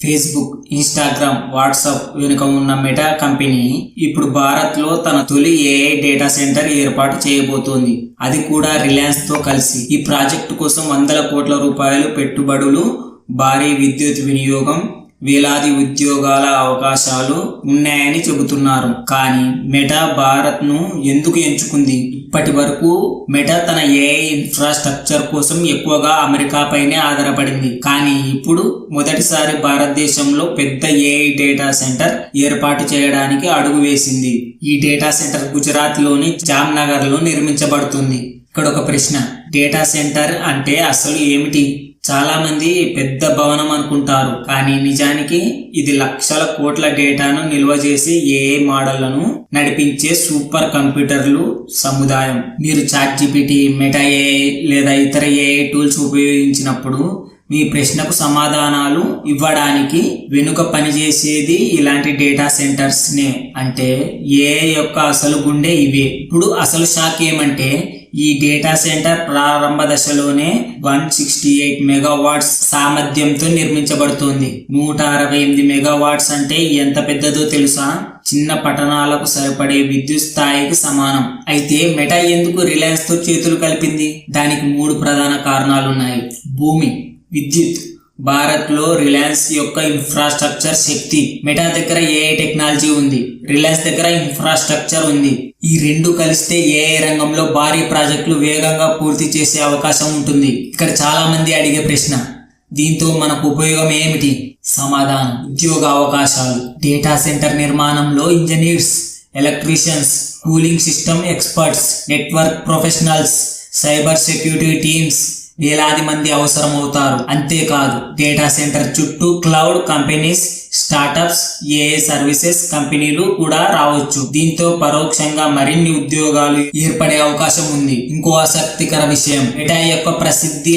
Facebook, Instagram, WhatsApp వెనుక ఉన్న meta company ఇప్పుడు భారత్లో తన తొలి ఏఐ డేటా సెంటర్ ఏర్పాటు చేయబోతోంది. అది కూడా రిలయన్స్ తో కలిసి. ఈ ప్రాజెక్టు కోసం వందల కోట్ల రూపాయలు పెట్టుబడులు, భారీ విద్యుత్ వినియోగం, వేలాది ఉద్యోగాల అవకాశాలు ఉన్నాయని చెబుతున్నారు. కానీ మెటా భారత్ ను ఎందుకు ఎంచుకుంది? ఇప్పటి వరకు మెటా తన ఏఐ ఇన్ఫ్రాస్ట్రక్చర్ కోసం ఎక్కువగా అమెరికాపైనే ఆధారపడింది. కానీ ఇప్పుడు మొదటిసారి భారతదేశంలో పెద్ద ఏఐ డేటా సెంటర్ ఏర్పాటు చేయడానికి అడుగు వేసింది. ఈ డేటా సెంటర్ గుజరాత్ లోని జామ్నగర్ లో నిర్మించబడుతుంది. ఇక్కడ ఒక ప్రశ్న, డేటా సెంటర్ అంటే అసలు ఏమిటి? చాలా మంది పెద్ద భవనం అనుకుంటారు, కానీ నిజానికి ఇది లక్షల కోట్ల డేటాను నిల్వ చేసే ఏఐ మోడళ్లను నడిపించే సూపర్ కంప్యూటర్లు సముదాయం. మీరు ChatGPT, మెటా ఏఐ లేదా ఇతర ఏఐ టూల్స్ ఉపయోగించినప్పుడు మీ ప్రశ్నకు సమాధానాలు ఇవ్వడానికి వెనుక పనిచేసేది ఇలాంటి డేటా సెంటర్స్ నే. అంటే ఏఐ యొక్క అసలు గుండె ఇవే. ఇప్పుడు అసలు షాక్ ఏమంటే, ఈ డేటా సెంటర్ ప్రారంభ దశలోనే 168 మెగావాట్స్ సామర్థ్యంతో నిర్మించబడుతోంది. 168 మెగావాట్స్ అంటే ఎంత పెద్దదో తెలుసా? చిన్న పట్టణాలకు సరిపడే విద్యుత్ స్థాయికి సమానం. అయితే మెటా ఎందుకు రిలయన్స్ తో చేతులు కలిపింది? దానికి 3 ప్రధాన కారణాలున్నాయి. భూమి, విద్యుత్. భారత్ లో రిలయన్స్ యొక్క ఇన్ఫ్రాస్ట్రక్చర్ శక్తి. మెటా దగ్గర ఏఐ టెక్నాలజీ ఉంది, రిలయన్స్ దగ్గర ఇన్ఫ్రాస్ట్రక్చర్ ఉంది. ఈ రెండు కలిస్తే ఏఐ రంగంలో భారీ ప్రాజెక్టులు వేగంగా పూర్తి చేసే అవకాశం ఉంటుంది. ఇక్కడ చాలా మంది అడిగే ప్రశ్న, దీంతో మనకు ఉపయోగం ఏమిటి? సమాధానం, ఉద్యోగ అవకాశాలు. డేటా సెంటర్ నిర్మాణంలో engineers, electricians, cooling system experts, network professionals, cyber security teams వేలాది మంది అవసరం అవుతారు. అంతేకాదు డేటా సెంటర్ చుట్టూ cloud companies, startups, AI services కంపెనీలు కూడా రావచ్చు. దీంతో పరోక్షంగా మరిన్ని ఉద్యోగాలు ఏర్పడే అవకాశం ఉంది. ఇంకో ఆసక్తికర విషయం, మెటా యొక్క ప్రసిద్ధి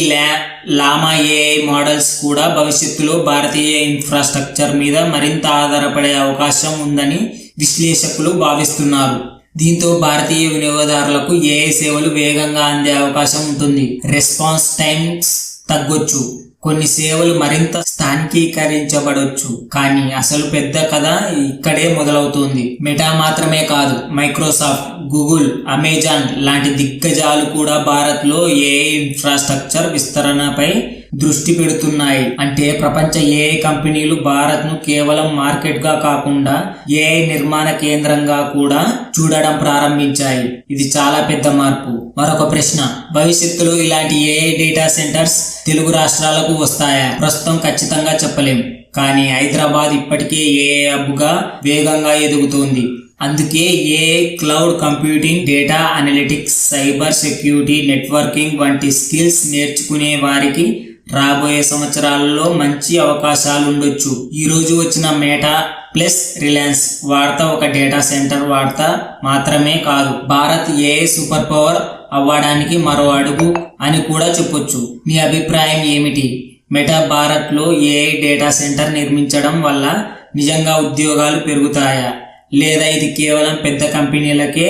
లామా ఏఐ మోడల్స్ కూడా భవిష్యత్తులో భారతీయ ఇన్ఫ్రాస్ట్రక్చర్ మీద మరింత ఆధారపడే అవకాశం ఉందని విశ్లేషకులు భావిస్తున్నారు. దీంతో భారతీయ వినియోగదారులకు ఏఐ సేవలు వేగంగా అందే అవకాశం ఉంటుంది. రెస్పాన్స్ టైమ్స్ తగ్గొచ్చు, కొన్ని సేవలు మరింత స్థానికీకరించబడొచ్చు. కానీ అసలు పెద్ద కథ ఇక్కడే మొదలవుతుంది. మెటా మాత్రమే కాదు, మైక్రోసాఫ్ట్, గూగుల్, అమెజాన్ లాంటి దిగ్గజాలు కూడా భారత్ లో ఏఐ ఇన్ఫ్రాస్ట్రక్చర్ విస్తరణపై దృష్టి పెడుతున్నాయి. అంటే ప్రపంచ ఏఐ కంపెనీలు భారత్ ను కేవలం మార్కెట్ గా కాకుండా ఏఐ నిర్మాణ కేంద్రంగా కూడా చూడడం ప్రారంభించాయి. ఇది చాలా పెద్ద మార్పు. మరొక ప్రశ్న, భవిష్యత్తులో ఇలాంటి ఏఐ డేటా సెంటర్స్ తెలుగు రాష్ట్రాలకు వస్తాయా? ప్రస్తుతం ఖచ్చితంగా చెప్పలేం, కానీ హైదరాబాద్ ఇప్పటికే ఏఐ హబ్ గా వేగంగా ఎదుగుతోంది. అందుకే AI, cloud computing, data analytics, cyber security, networking వంటి స్కిల్స్ నేర్చుకునే వారికి రాబోయే సంవత్సరాలలో మంచి అవకాశాలు ఉండొచ్చు. ఈ రోజు వచ్చిన మెటా ప్లస్ రిలయన్స్ వార్త ఒక డేటా సెంటర్ వార్త మాత్రమే కాదు, భారత్ ఏఐ సూపర్ పవర్ అవ్వడానికి మరో అడుగు అని కూడా చెప్పొచ్చు. మీ అభిప్రాయం ఏమిటి? మెటా భారత్ లో ఏఐ డేటా సెంటర్ నిర్మించడం వల్ల నిజంగా ఉద్యోగాలు పెరుగుతాయా, లేదా ఇది కేవలం పెద్ద కంపెనీలకే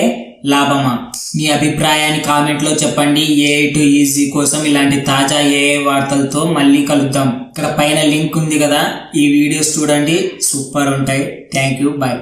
లాభమా? మీ అభిప్రాయాన్ని కామెంట్ లో చెప్పండి. ఏఐ టు ఈజీ కోసం ఇలాంటి తాజా ఏఐ వార్తలతో మళ్ళీ కలుద్దాం. ఇక్కడ పైన లింక్ ఉంది కదా, ఈ వీడియోస్ చూడండి, సూపర్ ఉంటాయి. Thank you, bye.